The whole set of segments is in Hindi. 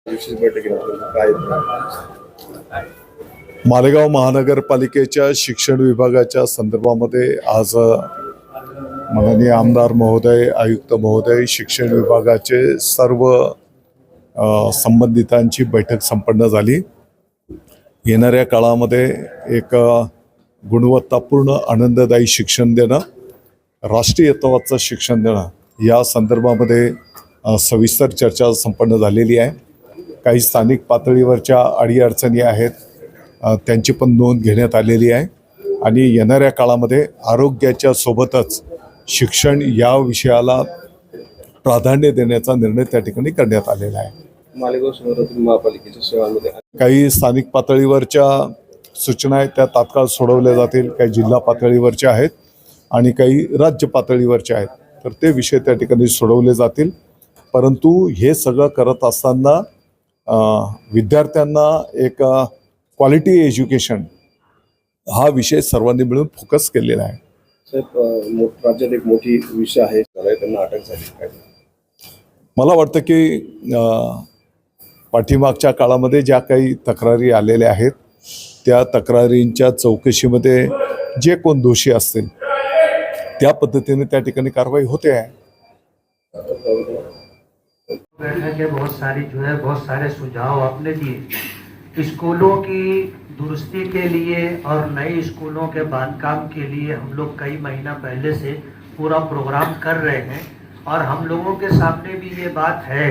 विशेष बैठकीनंतर काय मालेगाव महानगरपालिकेच्या शिक्षण विभागाच्या संदर्भामध्ये आज माननीय आमदार महोदय, आयुक्त महोदय, शिक्षण विभागाचे सर्व संबंधितांची बैठक संपन्न झाली. येणाऱ्या काळामध्ये एक गुणवत्तापूर्ण आनंददायी शिक्षण देणं, राष्ट्रीयत्वाचं शिक्षण देणं या संदर्भामध्ये सविस्तर चर्चा संपन्न झालेली आहे. काही स्थानिक पातळीवरच्या अडीअडचणी आहेत, त्यांची पण नोंद घेण्यात आलेली आहे आणि येणाऱ्या काळामध्ये आरोग्याच्या सोबतच शिक्षण या विषयाला प्राधान्य देण्याचा निर्णय त्या ठिकाणी करण्यात आलेला आहे. मालेगाव शहरातील महापालिकेच्या सेवांमध्ये काही स्थानिक पातळीवरच्या सूचना आहेत त्या तात्काळ सोडवल्या जातील, काही जिल्हा पातळीवरच्या आहेत आणि काही राज्य पातळीवरच्या आहेत, तर ते विषय त्या ठिकाणी सोडवले जातील. परंतु हे सगळं करत असताना विद्यार्थ्यांना एक क्वालिटी एज्युकेशन हा विषय सर्वांनी मिळून फोकस केलेला आहे. साहेब, राज्यात एक मोठी विषय आहे, त्यांना अटक झाली काय? मला वाटतं की पाठीमागच्या काळामध्ये ज्या काही तक्रारी आलेल्या आहेत त्या तक्रारींच्या चौकशीमध्ये जे कोण दोषी असतील त्या पद्धतीने त्या ठिकाणी कारवाई होते आहे. बैठक है, बहुत सारे सुझाव आपने दिए स्कूलों की दुरुस्ती के लिए और नए स्कूलों के बांधकाम के लिए. हम लोग कई महीना पहले से पूरा प्रोग्राम कर रहे हैं और हम लोगों के सामने भी ये बात है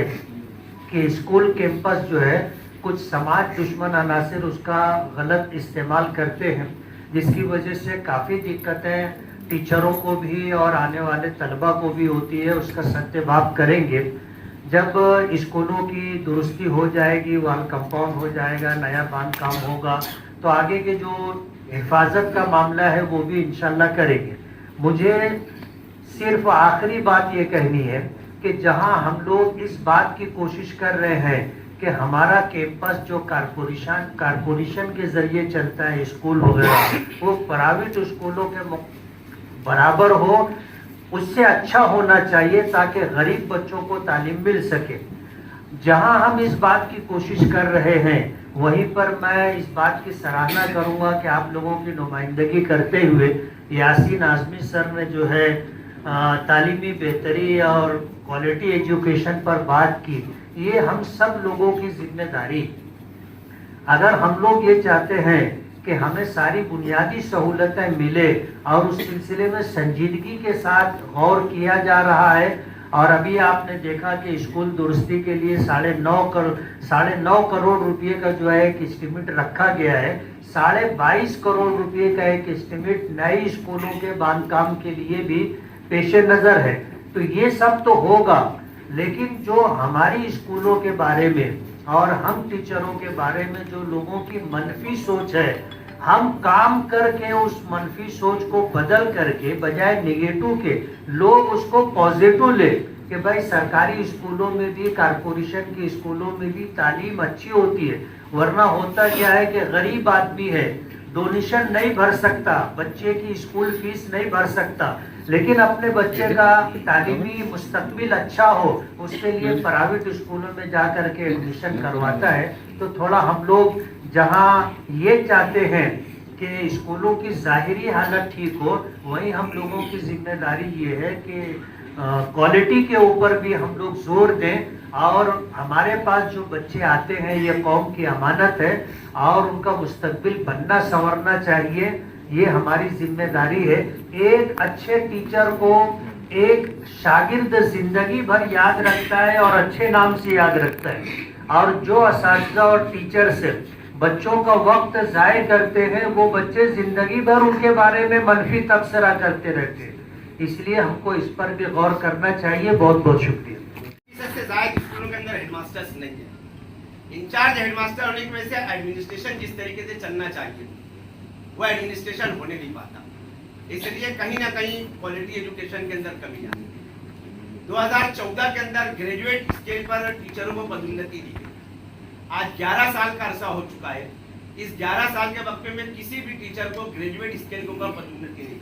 कि स्कूल कैंपस जो है कुछ समाज दुश्मन अनासिर उसका गलत इस्तेमाल करते हैं, जिसकी वजह से काफ़ी दिक्कतें टीचरों को भी और आने वाले तलबा को भी होती है. उसका सत्याभाव करेंगे. जब स्कूलों की दुरुस्ती हो जाएगी, वॉल कंपाउंड हो जाएगा, नया बांध काम होगा, तो आगे के जो हिफाजत का मामला है वो भी इंशाल्लाह करेंगे. मुझे सिर्फ आखिरी बात ये कहनी है कि जहां हम लोग इस बात की कोशिश कर रहे हैं कि हमारा कैंपस जो कारपोरेशन के ज़रिए चलता है स्कूल वगैरह, वो प्राइवेट स्कूलों के बराबर हो, उससे अच्छा होना चाहिए ताकि गरीब बच्चों को तालीम मिल सके. जहां हम इस बात की कोशिश कर रहे हैं वहीं पर मैं इस बात की सराहना करूंगा कि आप लोगों की नुमाइंदगी करते हुए यासीन आज़मी सर ने जो है तालीमी बेहतरी और क्वालिटी एजुकेशन पर बात की. ये हम सब लोगों की जिम्मेदारी. अगर हम लोग ये चाहते हैं कि हमें सारी बुनियादी सहूलतें मिले और उस सिलसिले में संजीदगी के साथ गौर किया जा रहा है, और अभी आपने देखा कि स्कूल दुरुस्ती के लिए 9.5 करोड़ रुपये का जो है एक एस्टिमेट रखा गया है. 22.5 करोड़ रुपये का एक एस्टिमेट नए स्कूलों के बांधकाम के लिए भी पेश नज़र है. तो ये सब तो होगा, लेकिन जो हमारी स्कूलों के बारे में और हम टीचरों के बारे में जो लोगों की मनफी सोच है, हम काम करके उस मनफी सोच को बदल करके बजाय नेगेटिव के लोग उसको पॉजिटिव ले कि भाई सरकारी स्कूलों में भी, कारपोरेशन के स्कूलों में भी तालीम अच्छी होती है. वरना होता क्या है कि गरीब आदमी है, डोनेशन नहीं भर सकता, बच्चे की स्कूल फीस नहीं भर सकता, लेकिन अपने बच्चे का तालीमी मुस्तकबिल अच्छा हो उसके लिए प्राइवेट स्कूलों में जा कर के एडमिशन करवाता है. तो थोड़ा हम लोग जहाँ ये चाहते हैं कि स्कूलों की ज़ाहिरी हालत ठीक हो, वहीं हम लोगों की जिम्मेदारी ये है कि क्वालिटी के ऊपर भी हम लोग जोर दें. और हमारे पास जो बच्चे आते हैं ये कौम की अमानत है और उनका मुस्तकबिल बनना संवरना चाहिए. ये हमारी जिम्मेदारी है. एक अच्छे टीचर को एक शागिर्द जिंदगी भर याद रखता है और अच्छे नाम से याद रखता है, और जो असातिज़ा और टीचर्स बच्चों का वक्त ज़ाय करते हैं वो बच्चे जिंदगी भर उनके बारे में मनफी तबसरा करते रहते हैं. इसलिए हमको इस पर भी गौर करना चाहिए. बहुत बहुत शुक्रिया. से ज़्यादा स्कूलों के अंदर हेडमास्टर्स नहीं है. इंचार्ज हेडमास्टर होने की वजह से एडमिनिस्ट्रेशन जिस तरीके से चलना चाहिए वो एडमिनिस्ट्रेशन होने नहीं पाता. इसलिए कहीं ना कहीं क्वालिटी एजुकेशन के अंदर कमी आई. 2014 के अंदर ग्रेजुएट स्केल पर टीचरों को पदोन्नति दी गई. आज 11 साल का अरसा हो चुका है. इस 11 साल के वक्त में किसी भी टीचर को ग्रेजुएट स्केल को पदोन्नति नहीं.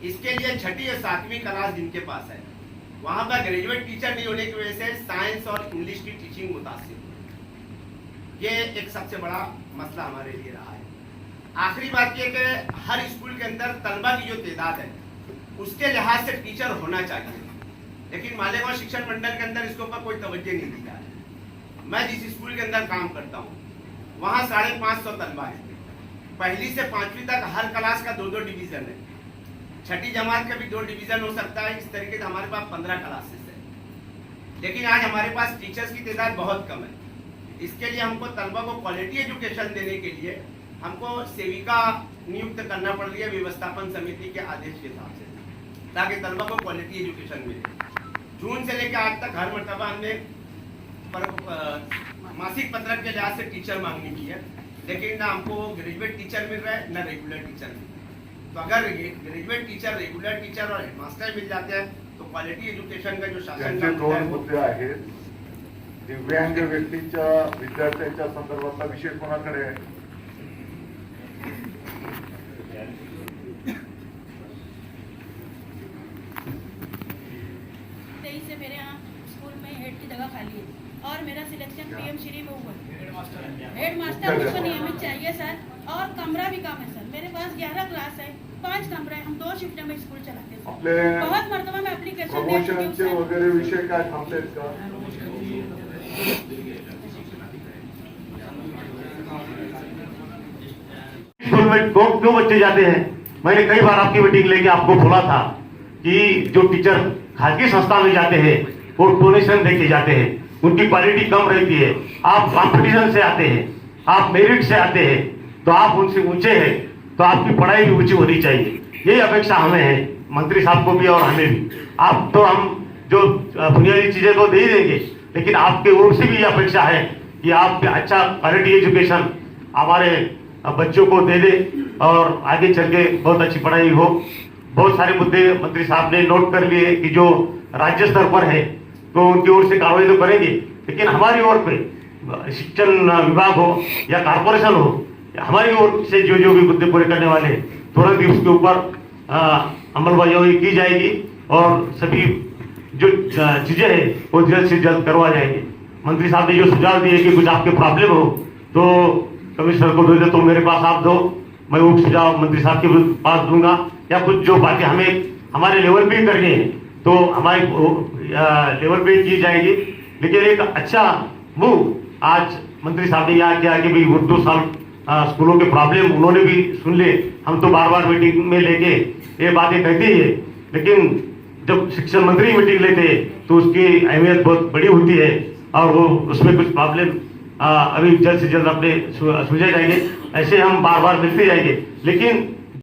इसके लिए 6ठी और 7वीं क्लास जिनके पास है वहां पर ग्रेजुएट टीचर नहीं होने की वजह से साइंस और इंग्लिश की टीचिंग मुतासिर हुई। ये एक सबसे बड़ा मसला हमारे लिए रहा है। आखिरी बात यह कि हर स्कूल के अंदर तलबा की जो तादाद है उसके लिहाज से टीचर होना चाहिए, लेकिन मालेगांव शिक्षण मंडल के अंदर इसके ऊपर कोई तवज्जो नहीं दी जा रही। मैं जिस स्कूल के अंदर काम करता हूँ वहाँ 550 तलबा है। पहली से 5वीं तक हर क्लास का 2-2 डिवीजन है। छठी जमात का भी 2 डिवीजन हो सकता है। इस तरीके से हमारे पास 15 क्लासेस है, लेकिन आज हमारे पास टीचर्स की तादाद बहुत कम है। इसके लिए हमको तलबा को क्वालिटी एजुकेशन देने के लिए हमको सेविका नियुक्त करना पड़ रही है व्यवस्थापन समिति के आदेश के हिसाब से, ताकि तलबा को क्वालिटी एजुकेशन मिले। जून से लेकर आज तक हर मरतबा हमने मासिक पत्रक के लिहाज से टीचर मांगनी की है, लेकिन ना हमको ग्रेजुएट टीचर मिल रहा है ना रेगुलर टीचर मिल रहा है। तो अगर ग्रेजुएट टीचर, रेगुलर टीचर और हेडमास्टर मिल जाते हैं तो क्वालिटी एजुकेशन का जो शासन त्यांचे 2 मुद्दे आहेत। दिव्यांग व्यक्तीच्या विद्यार्थ्यांच्या संदर्भातला विषय कोणाकडे आहे? से मेरे यहाँ स्कूल में हेड की जगह खाली है और मेरा सिलेक्शन पीएम श्री में हुआ। हेडमास्टर मुझको नियमित चाहिए सर, और कमरा भी कम है सर। मेरे पास 11 क्लास है, 5 कमरे हैं, हम 2 शिफ्ट में स्कूल चलाते हैं। आपले बहुत मरतबा में एप्लीकेशन दे चुकी हूँ प्रमोशनचे सर। वगैरे विषय काय थांबलेत का? स्कूल में क्यों बच्चे जाते हैं? मैंने कई बार आपकी मीटिंग लेके आपको बोला था कि जो टीचर खासगी संस्था में जाते हैं वो डोनेशन देके जाते हैं, उनकी क्वालिटी कम रहती है। आप कंपटीशन से आते हैं, आप मेरिट से आते हैं, तो आप उनसे ऊंचे हैं, तो आपकी पढ़ाई भी ऊंची होनी चाहिए। यही अपेक्षा हमें है, मंत्री साहब को भी और हमें भी। आप तो हम जो बुनियादी चीजें तो दे ही देंगे, लेकिन आपके ओर से भी ये अपेक्षा है कि आप अच्छा क्वालिटी एजुकेशन हमारे बच्चों को दे दे और आगे चल के बहुत अच्छी पढ़ाई हो। बहुत सारे मुद्दे मंत्री साहब ने नोट कर लिए कि जो राज्य स्तर पर है तो उनकी ओर से कार्रवाई तो करेंगे, लेकिन हमारी ओर पे शिक्षण विभाग हो या कॉर्पोरेशन हो, हमारी ओर से जो जो भी मुद्दे पूरे करने वाले हैं तुरंत ही उसके ऊपर अमलबजावनी की जाएगी और सभी जो चीजें हैं वो जल्द से जल्द करवा जाएंगे। मंत्री साहब ने जो सुझाव दिए कि कुछ आपके प्रॉब्लम हो तो कमिश्नर को दे दे, तो मेरे पास आप दो, मैं वो सुझाव मंत्री साहब के पास दूंगा। या कुछ जो बातें हमें हमारे लेवल पे करनी है तो हमारे लेवल पे की जाएगी। लेकिन एक अच्छा मूव आज मंत्री साहब ने यहाँ किया कि भाई वो 2 साल स्कूलों के प्रॉब्लम उन्होंने भी सुन ले। हम तो बार बार मीटिंग में लेके ये बातें कहते ही है, लेकिन जब शिक्षण मंत्री मीटिंग लेते हैं तो उसकी अहमियत बहुत बड़ी होती है और वो उसमें कुछ प्रॉब्लम अभी जल्द से जल्द अपने सुलझे जाएंगे। ऐसे हम बार बार मिलते जाएंगे, लेकिन